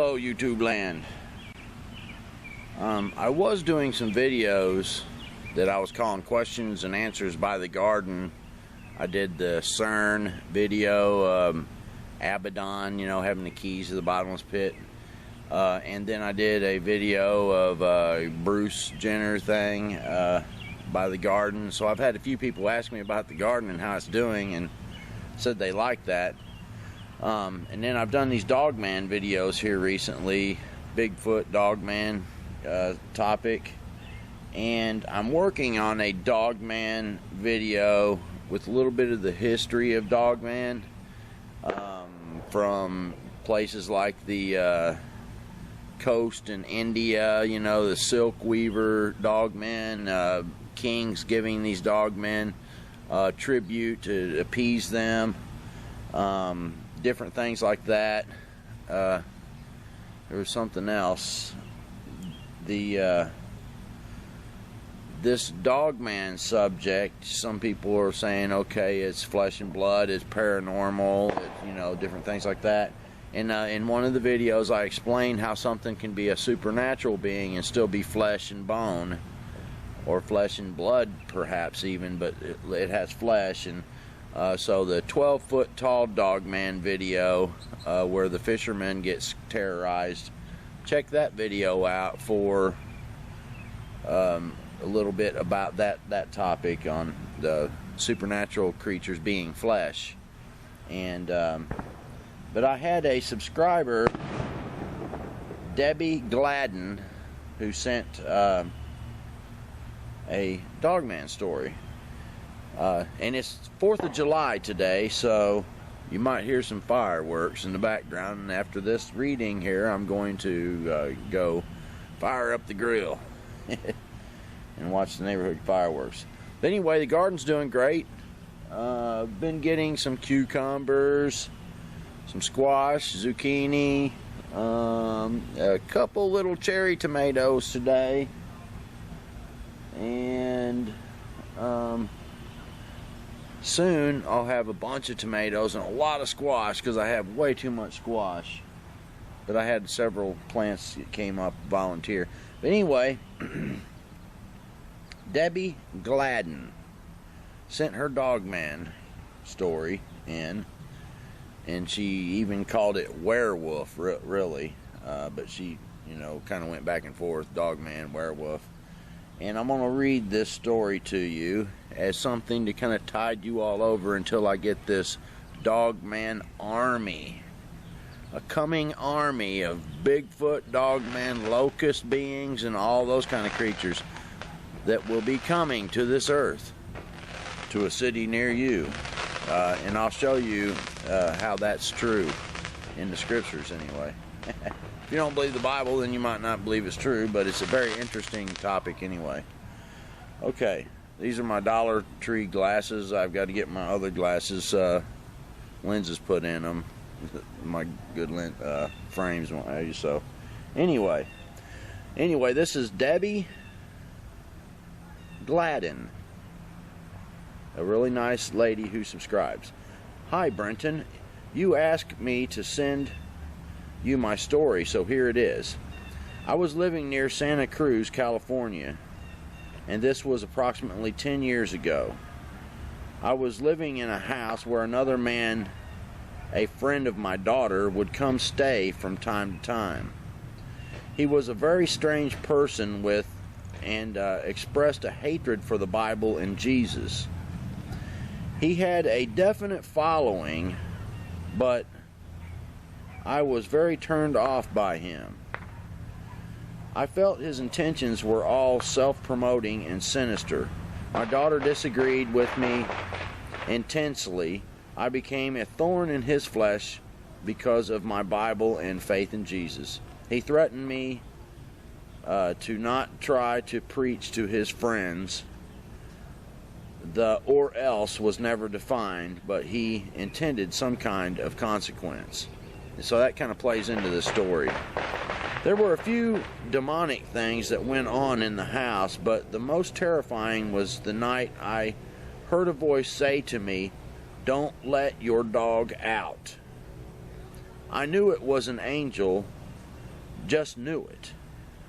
Hello YouTube land. I was doing some videos that I was calling questions and answers by the garden. I did the CERN video, Abaddon, you know, having the keys to the bottomless pit. And then I did a video of Bruce Jenner thing by the garden. So I've had a few people ask me about the garden and how it's doing, and said they liked that. And then I've done these Dogman videos here recently, Bigfoot, Dogman topic, and I'm working on a Dogman video with a little bit of the history of Dogman, from places like the coast in India, you know, the silk weaver dogmen, kings giving these dogmen tribute to appease them, different things like that. There was something else. This Dogman subject, some people are saying, okay, it's flesh and blood, it's paranormal, you know, different things like that. And in one of the videos, I explained how something can be a supernatural being and still be flesh and bone, or flesh and blood, perhaps even, but it has flesh. And so the 12-foot tall Dogman video, where the fisherman gets terrorized, check that video out for a little bit about that topic on the supernatural creatures being flesh. And but I had a subscriber, Debbie Gladen, who sent a Dogman story. And it's 4th of July today, so you might hear some fireworks in the background. And after this reading here, I'm going to go fire up the grill and watch the neighborhood fireworks. But anyway, the garden's doing great. I've been getting some cucumbers, some squash, zucchini, a couple little cherry tomatoes today, and soon I'll have a bunch of tomatoes and a lot of squash, because I have way too much squash. But I had several plants that came up volunteer. But anyway, Debbie Gladen sent her Dogman story in, and she even called it werewolf, really. But she, you know, kind of went back and forth, Dogman, werewolf. And I'm going to read this story to you as something to kind of tide you all over until I get this Dogman army. A coming army of Bigfoot, Dogman, locust beings, and all those kind of creatures that will be coming to this earth, to a city near you. And I'll show you how that's true in the scriptures anyway. If you don't believe the Bible, then you might not believe it's true, but it's a very interesting topic anyway. Okay, these are my Dollar Tree glasses. I've got to get my other glasses, lenses put in them. My good frames won't have you. So anyway, this is Debbie Gladen, a really nice lady who subscribes. Hi Brenton, you asked me to send you my story, so here it is. I was living near Santa Cruz, California, and this was approximately 10 years ago. I was living in a house where another man, a friend of my daughter, would come stay from time to time. He was a very strange person and expressed a hatred for the Bible and Jesus. He had a definite following, but I was very turned off by him. I felt his intentions were all self-promoting and sinister. My daughter disagreed with me intensely. I became a thorn in his flesh because of my Bible and faith in Jesus. He threatened me to not try to preach to his friends. The "or else" was never defined, but he intended some kind of consequence. So that kind of plays into the story. There were a few demonic things that went on in the house, but the most terrifying was the night I heard a voice say to me, "Don't let your dog out." I knew it was an angel just knew it.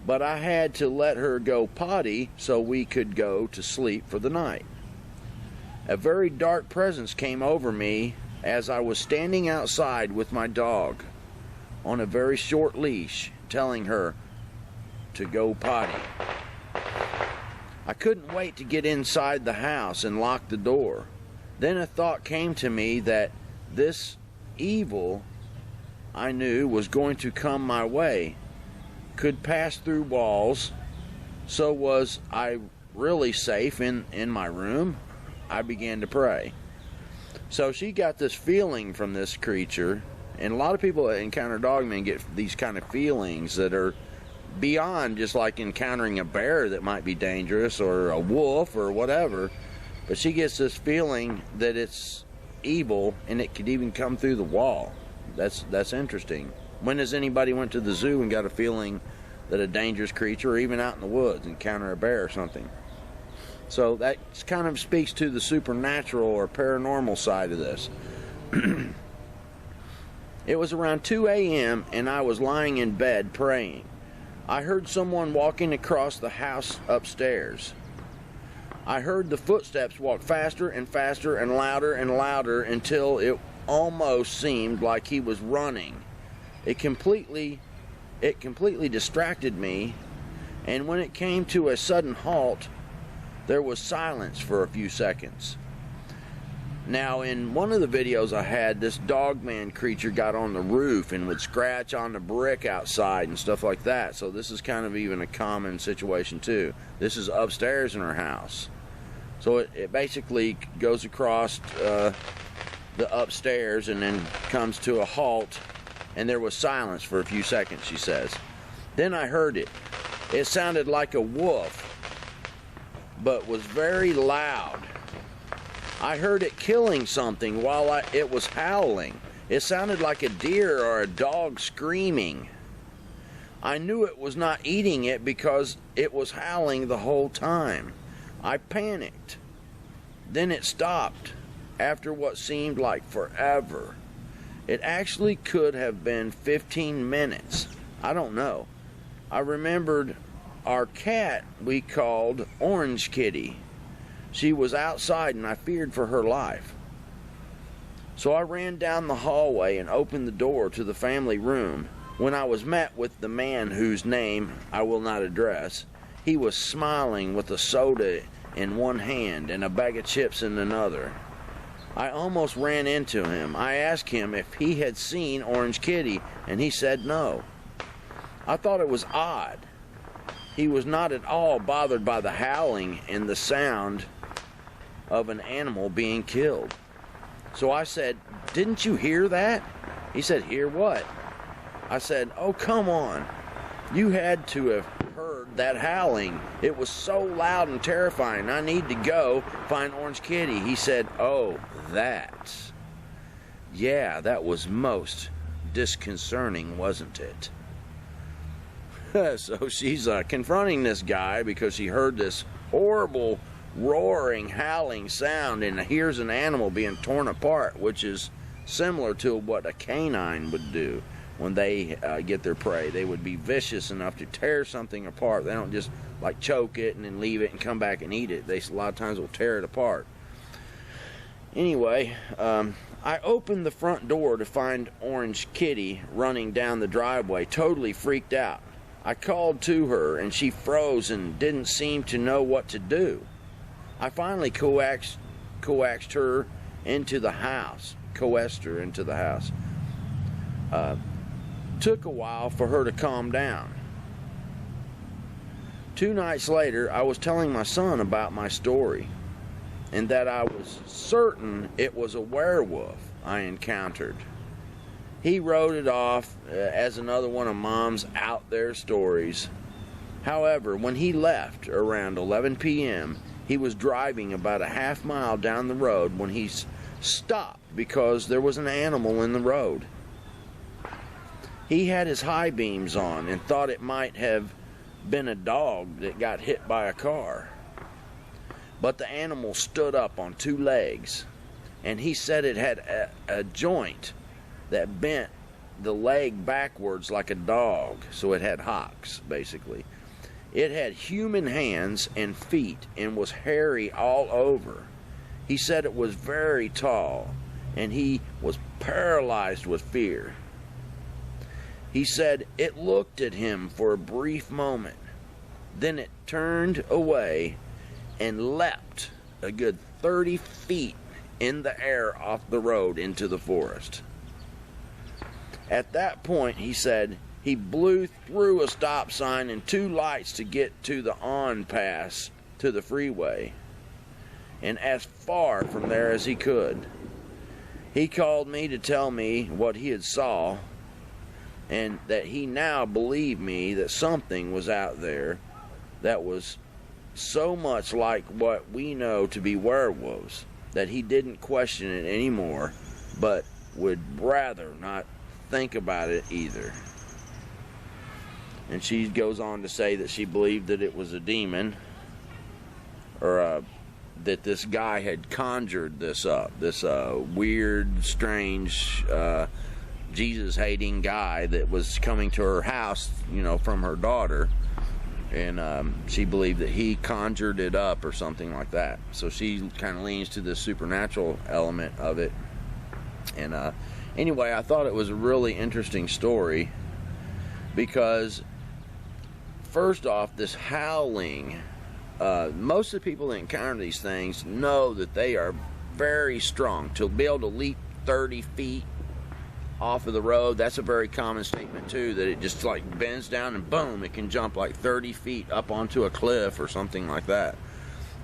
But I had to let her go potty so we could go to sleep for the night. A very dark presence came over me as I was standing outside with my dog on a very short leash, telling her to go potty. I couldn't wait to get inside the house and lock the door. Then a thought came to me that this evil I knew was going to come my way could pass through walls. So was I really safe in my room? I began to pray. So she got this feeling from this creature, and a lot of people that encounter Dogman get these kind of feelings that are beyond just like encountering a bear that might be dangerous or a wolf or whatever. But she gets this feeling that it's evil and it could even come through the wall. That's interesting. When has anybody went to the zoo and got a feeling that a dangerous creature, or even out in the woods, encounter a bear or something? So that kind of speaks to the supernatural or paranormal side of this. It was around 2 a.m. and I was lying in bed praying. I heard someone walking across the house upstairs. I heard the footsteps walk faster and faster and louder until it almost seemed like he was running. It completely distracted me, and when it came to a sudden halt, there was silence for a few seconds. Now, in one of the videos I had, this Dogman creature got on the roof and would scratch on the brick outside and stuff like that. So this is kind of even a common situation too. This is upstairs in our house. So it basically goes across the upstairs and then comes to a halt, and there was silence for a few seconds, she says. Then I heard it. It sounded like a wolf, but was very loud. I heard it killing something while it was howling. It sounded like a deer or a dog screaming. I knew it was not eating it because it was howling the whole time. I panicked. Then it stopped after what seemed like forever. It actually could have been 15 minutes. I don't know. I remembered our cat we called Orange Kitty. She was outside and I feared for her life. So I ran down the hallway and opened the door to the family room when I was met with the man whose name I will not address. He was smiling with a soda in one hand and a bag of chips in another. I almost ran into him. I asked him if he had seen Orange Kitty, and he said no. I thought it was odd. He was not at all bothered by the howling and the sound of an animal being killed. So I said, "Didn't you hear that?" He said, "Hear what?" I said, "Oh, come on. You had to have heard that howling. It was so loud and terrifying. I need to go find Orange Kitty." He said, "Oh, that. Yeah, that was most disconcerting, wasn't it?" So she's confronting this guy because she heard this horrible roaring, howling sound and hears an animal being torn apart, which is similar to what a canine would do when they get their prey. They would be vicious enough to tear something apart. They don't just like choke it and then leave it and come back and eat it. They a lot of times will tear it apart. Anyway, I opened the front door to find Orange Kitty running down the driveway, totally freaked out. I called to her and she froze and didn't seem to know what to do. I finally coaxed her into the house. Coaxed her into the house. Took a while for her to calm down. 2 nights later, I was telling my son about my story and that I was certain it was a werewolf I encountered. He wrote it off as another one of Mom's out there stories. However, when he left around 11 p.m., he was driving about a half mile down the road when he stopped because there was an animal in the road. He had his high beams on and thought it might have been a dog that got hit by a car. But the animal stood up on 2 legs, and he said it had a joint that bent the leg backwards like a dog, so it had hocks, basically. It had human hands and feet and was hairy all over. He said it was very tall, and he was paralyzed with fear. He said it looked at him for a brief moment. Then it turned away and leapt a good 30 feet in the air off the road into the forest. At that point, he said, he blew through a stop sign and 2 lights to get to the on pass to the freeway, and as far from there as he could. He called me to tell me what he had saw, and that he now believed me that something was out there that was so much like what we know to be werewolves that he didn't question it anymore, but would rather not think about it either. And she goes on to say that she believed that it was a demon, or that this guy had conjured this up, this weird, strange, Jesus-hating guy that was coming to her house, you know, from her daughter, and she believed that he conjured it up or something like that. So she kind of leans to the supernatural element of it. And anyway, I thought it was a really interesting story because, first off, this howling, most of the people that encounter these things know that they are very strong. To be able to leap 30 feet off of the road, that's a very common statement too, that it just like bends down and boom, it can jump like 30 feet up onto a cliff or something like that.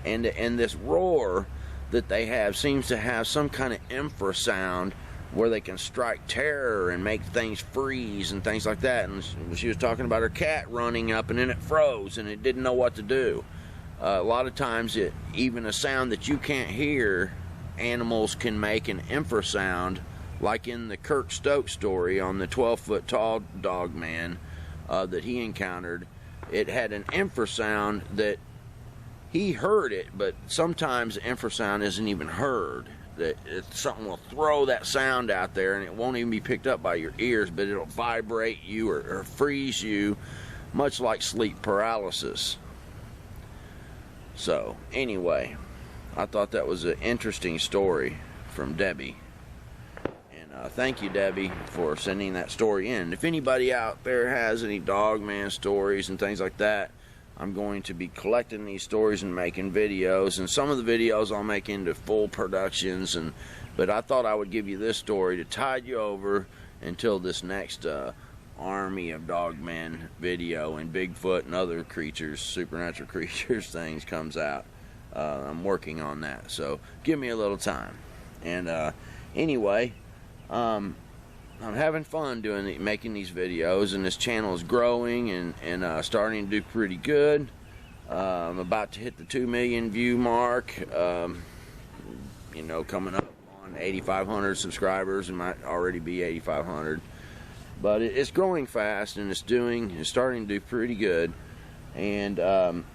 And this roar that they have seems to have some kind of infrasound where they can strike terror and make things freeze and things like that. And she was talking about her cat running up and then it froze and it didn't know what to do. A lot of times, even a sound that you can't hear, animals can make an infrasound, like in the Kirk Stokes story on the 12-foot tall Dogman that he encountered. It had an infrasound that he heard it, but sometimes infrasound isn't even heard. That something will throw that sound out there and it won't even be picked up by your ears, but it'll vibrate you or freeze you, much like sleep paralysis. So anyway, I thought that was an interesting story from Debbie. And thank you, Debbie, for sending that story in. If anybody out there has any Dogman stories and things like that, I'm going to be collecting these stories and making videos. And some of the videos I'll make into full productions. But I thought I would give you this story to tide you over until this next army of Dogman video and Bigfoot and other creatures, supernatural creatures things comes out. I'm working on that, so give me a little time. And anyway, I'm having fun making these videos, and this channel is growing and starting to do pretty good. I'm about to hit the 2 million view mark, you know, coming up on 8,500 subscribers. It might already be 8,500. But it's growing fast, and it's starting to do pretty good. And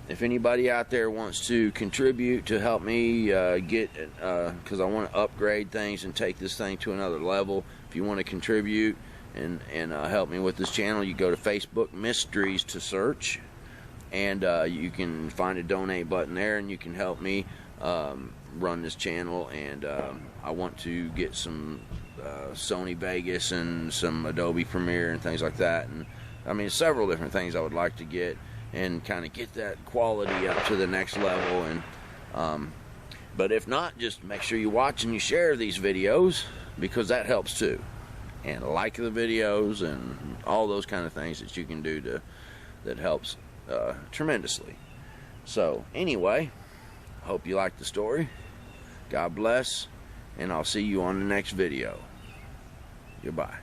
if anybody out there wants to contribute to help me get, because I want to upgrade things and take this thing to another level, if you want to contribute and help me with this channel, you go to Facebook Mysteries to search, and you can find a donate button there, and you can help me run this channel. And I want to get some Sony Vegas and some Adobe Premiere and things like that, and I mean several different things I would like to get and kind of get that quality up to the next level. And but if not, just make sure you watch and you share these videos, because that helps too, and like the videos and all those kind of things that you can do that helps tremendously. So anyway, hope you like the story. God bless, and I'll see you on the next video. Goodbye.